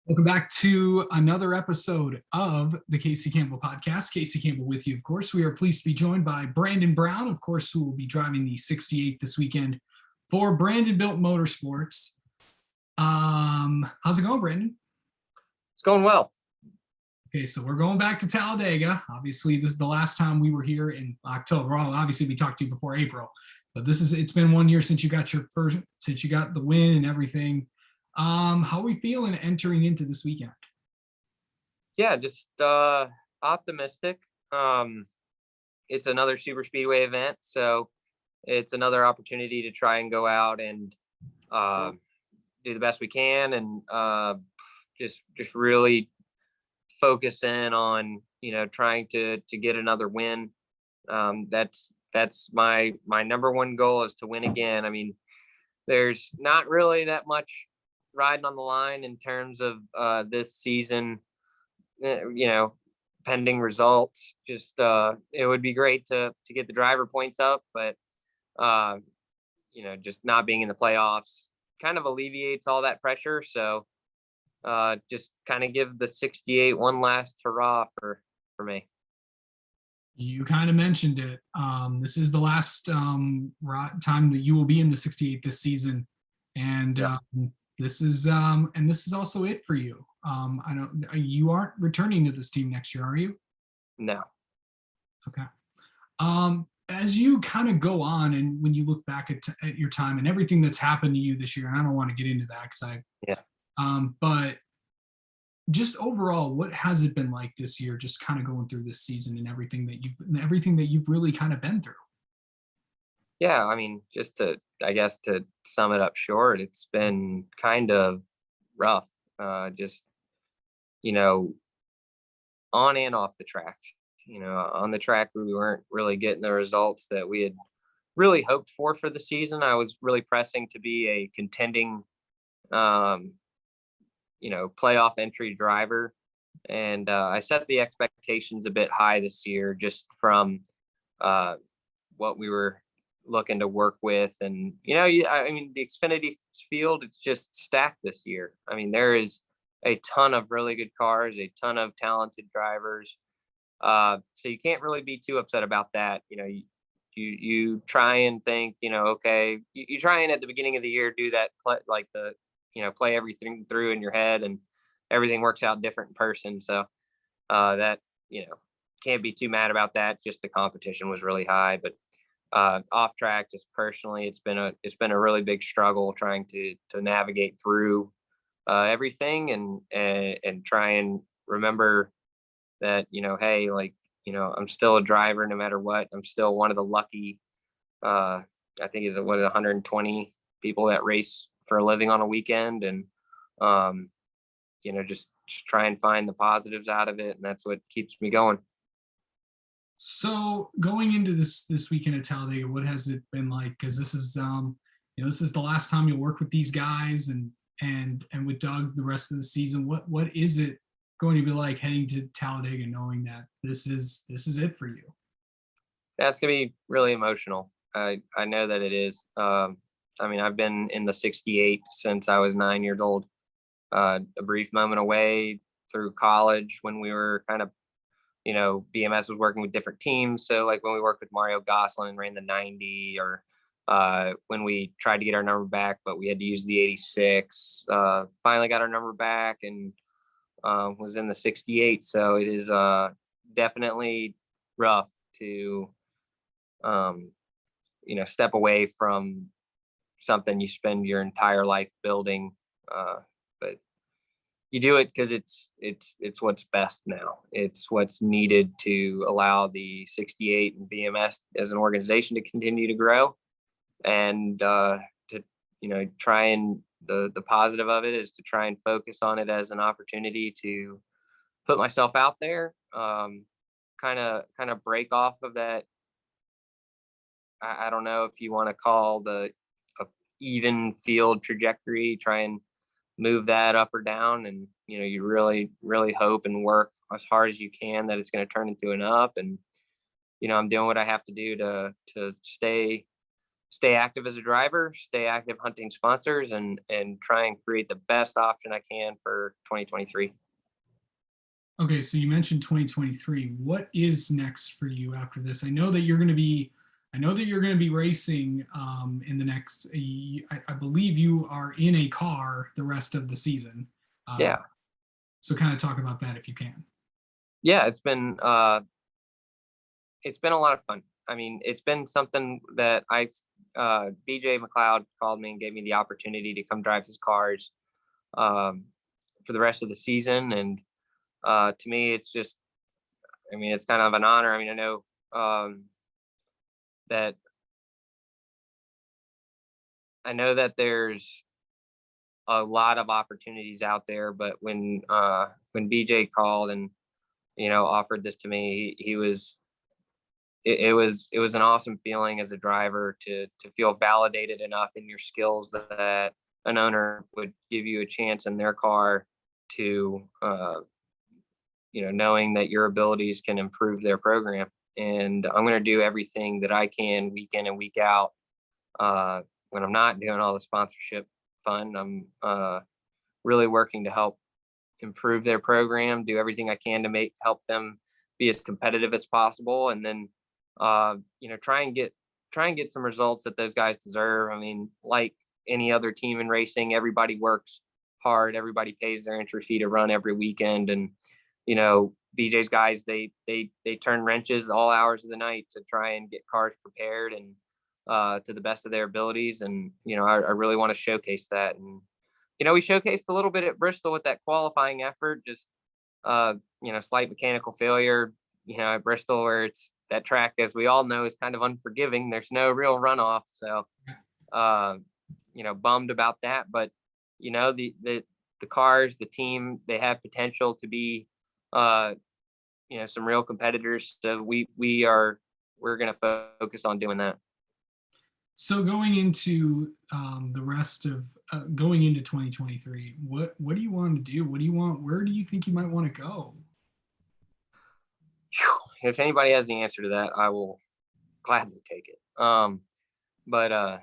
Welcome back to another episode of the Casey Campbell podcast. Casey Campbell with you, of course. We are pleased to be joined by Brandon Brown, of course, who will be driving the 68 this weekend for Brandonbilt Motorsports. How's it going, Brandon? It's going well. Okay, so we're going back to Talladega. Obviously, this is the last time we were here in October. Well, obviously, we talked to you before April, but it's been 1 year since you got the win and everything. How are we feeling entering into this weekend? Yeah, just optimistic. It's another super speedway event, so it's another opportunity to try and go out and do the best we can, and just really focus in on trying to get another win. That's my number one goal, is to win again. I mean, there's not really that much riding on the line in terms of this season, pending results. Just it would be great to get the driver points up, but just not being in the playoffs kind of alleviates all that pressure. So just kind of give the 68 one last hurrah for me. You kind of mentioned it. This is the last time that you will be in the 68 this season, and Yeah. This is also it for you. You aren't returning to this team next year, are you? No. Okay. As you kind of go on, and when you look back at your time and everything that's happened to you this year, and I don't want to get into that but just overall, what has it been like this year? Just kind of going through this season and everything that you've really kind of been through. Yeah, I mean, just to sum it up short, it's been kind of rough. Just, on and off the track. On the track, we weren't really getting the results that we had really hoped for the season. I was really pressing to be a contending, playoff entry driver. And I set the expectations a bit high this year, just from what we were looking to work with. And the Xfinity field, it's just stacked this year. I mean, there is a ton of really good cars, a ton of talented drivers, so you can't really be too upset about that. You try and think, okay, you try and at the beginning of the year do that, play everything through in your head, and everything works out different in person. So that can't be too mad about that. Just the competition was really high. But off track, just personally, it's been a really big struggle trying to navigate through everything, and try and remember that hey, I'm still a driver no matter what. I'm still one of the lucky I think is 120 people that race for a living on a weekend, and just try and find the positives out of it, and that's what keeps me going. So going into this weekend at Talladega, what has it been like? Because this is this is the last time you'll work with these guys and with Doug the rest of the season. What is it going to be like heading to Talladega, knowing that this is it for you? That's gonna be really emotional. I know that it is. I've been in the 68 since I was 9 years old. A brief moment away through college when we were kind of, BMS was working with different teams. So like when we worked with Mario Gosselin and ran the 90, or when we tried to get our number back, but we had to use the 86, finally got our number back, and was in the 68. So it is definitely rough to, step away from something you spend your entire life building. But you do it because it's what's best now. It's what's needed to allow the 68 and BMS as an organization to continue to grow, and to try and the positive of it is to try and focus on it as an opportunity to put myself out there, kind of break off of that. I don't know if you want to call a even field trajectory, try and move that up or down, and you really hope and work as hard as you can that it's going to turn into an up. And I'm doing what I have to do to stay stay active as a driver, stay active hunting sponsors, and try and create the best option I can for 2023. Okay, so you mentioned 2023. What is next for you after this? I know that you're going to be racing in the next. I believe you are in a car the rest of the season. Yeah. So kind of talk about that if you can. Yeah, it's been a lot of fun. I mean, it's been something that BJ McLeod called me and gave me the opportunity to come drive his cars for the rest of the season. And to me, it's just, I mean, it's kind of an honor. I mean, I know that there's a lot of opportunities out there, but when BJ called and, offered this to me, it was an awesome feeling as a driver to feel validated enough in your skills that an owner would give you a chance in their car to knowing that your abilities can improve their program. And I'm going to do everything that I can week in and week out. When I'm not doing all the sponsorship fun, I'm really working to help improve their program, do everything I can to help them be as competitive as possible. And then, try and get some results that those guys deserve. I mean, like any other team in racing, everybody works hard. Everybody pays their entry fee to run every weekend. And, BJ's guys, they turn wrenches all hours of the night to try and get cars prepared and to the best of their abilities. And, I really want to showcase that. And, we showcased a little bit at Bristol with that qualifying effort, just, slight mechanical failure, at Bristol, where it's that track, as we all know, is kind of unforgiving. There's no real runoff. So, bummed about that. But, the cars, the team, they have potential to be, some real competitors. So we're going to focus on doing that. So going into the rest of going into 2023, what do you want to do? What do you want? Where do you think you might want to go? If anybody has the answer to that, I will gladly take it. But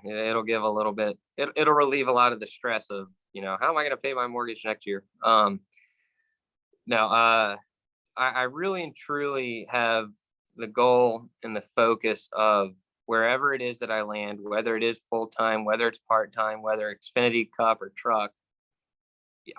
it'll give a little bit. It'll relieve a lot of the stress of how am I going to pay my mortgage next year? No, I really and truly have the goal and the focus of wherever it is that I land, whether it is full-time, whether it's part-time, whether Xfinity, Cup, or Truck.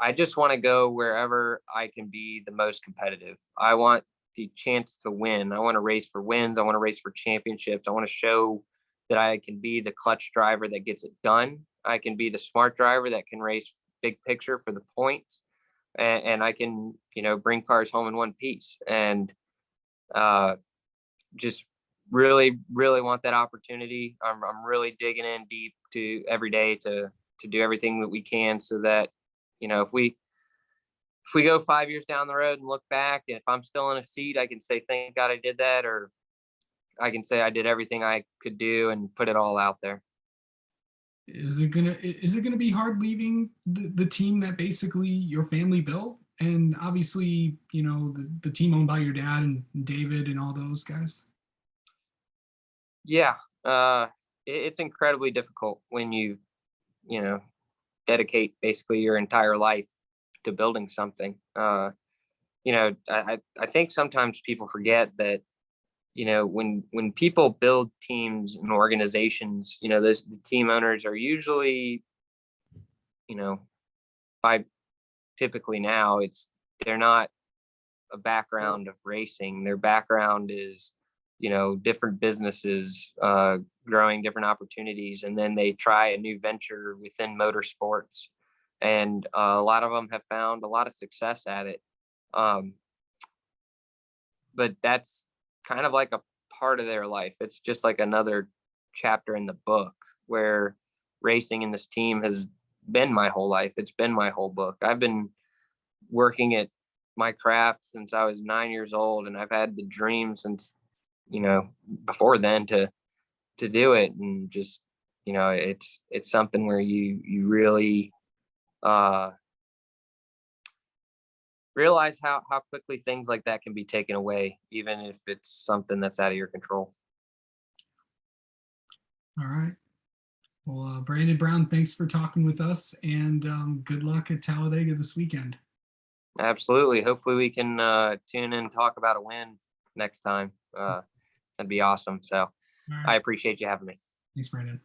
I just want to go wherever I can be the most competitive. I want the chance to win. I want to race for wins. I want to race for championships. I want to show that I can be the clutch driver that gets it done. I can be the smart driver that can race big picture for the points. And I can, bring cars home in one piece. And just really, really want that opportunity. I'm really digging in deep to every day to do everything that we can, so that, if we go 5 years down the road and look back, and if I'm still in a seat, I can say, thank God I did that, or I can say I did everything I could do and put it all out there. Is it gonna be hard leaving the team that basically your family built, and obviously the team owned by your dad and David and all those guys? Yeah, it's incredibly difficult when you dedicate basically your entire life to building something. I think sometimes people forget that when people build teams and organizations, the team owners are usually, by typically now, they're not a background of racing. Their background is, different businesses, growing different opportunities, and then they try a new venture within motorsports. And a lot of them have found a lot of success at it. But that's kind of like a part of their life. It's just like another chapter in the book, where racing in this team has been my whole life. It's been my whole book. I've been working at my craft since I was 9 years old, and I've had the dream since, before then to do it. And just, it's something where you really realize how quickly things like that can be taken away, even if it's something that's out of your control. All right. Well, Brandon Brown, thanks for talking with us, and good luck at Talladega this weekend. Absolutely. Hopefully we can tune in and talk about a win next time. That'd be awesome. So I appreciate you having me. Thanks, Brandon.